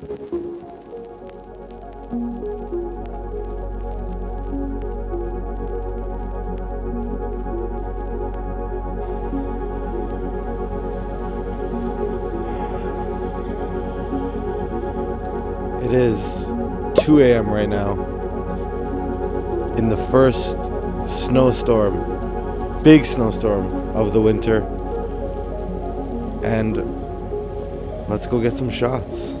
It is 2 a.m. right now in the first snowstorm, big snowstorm of the winter. And let's go get some shots.